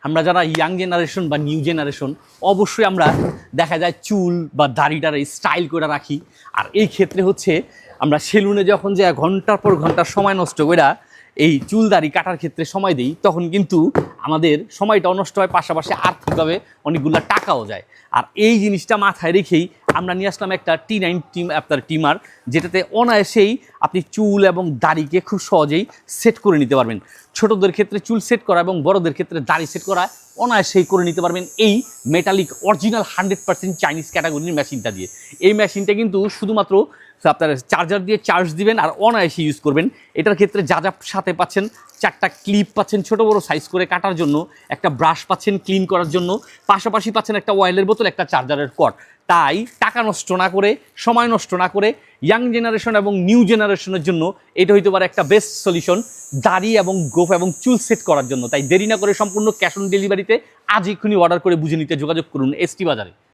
আমরা যারা young generation বা নিউ জেনারেশন অবশ্যই আমরা দেখা যায় চুল বা দাড়িটারে স্টাইল করে রাখি। আর এই ক্ষেত্রে হচ্ছে আমরা সেলুনে যখন যে ঘন্টার পর ঘন্টা সময় নষ্ট করে এই চুল দাড়ি কাটার ক্ষেত্রে সময় দিই, তখন কিন্তু আমাদের সময়টাও নষ্ট হয়, পাশাপাশি আর্থিকভাবে অনেকগুলো টাকাও যায়। আর এই জিনিসটা মাথায় রেখেই আমরা নিয়ে আসলাম একটা T9 আপনার ট্রিমার, যেটাতে অনায়াসেই আপনি চুল এবং দাড়িকে খুব সহজেই সেট করে নিতে পারবেন। ছোটদের ক্ষেত্রে চুল সেট করা এবং বড়দের ক্ষেত্রে দাড়ি সেট করা অনায়াসেই করে নিতে পারবেন এই মেটালিক অরিজিনাল 100% চাইনিজ ক্যাটাগরির মেশিনটা দিয়ে। এই মেশিনটা কিন্তু শুধুমাত্র আপনার চার্জার দিয়ে চার্জ দিবেন আর অনায়াসে ইউজ করবেন। এটার ক্ষেত্রে যা যা সাথে পাচ্ছেন, 4টা ক্লিপ পাচ্ছেন ছোট বড় সাইজ করে কাটার জন্য, একটা ব্রাশ পাচ্ছেন ক্লিন করার জন্য, পাশাপাশি পাচ্ছেন একটা অয়েলের বোতল, একটা চার্জারের কর্ড। তাই টাকা নষ্ট না করে, সময় নষ্ট না করে ইয়াং জেনারেশন এবং নিউ জেনারেশনের জন্য এটা হইতে পারে একটা বেস্ট সলিউশন দাড়ি এবং গোফ এবং চুল সেট করার জন্য। তাই দেরি না করে সম্পূর্ণ ক্যাশ অন ডেলিভারিতে আজ এক্ষুনি অর্ডার করে বুঝে নিতে যোগাযোগ করুন এসটি বাজারে।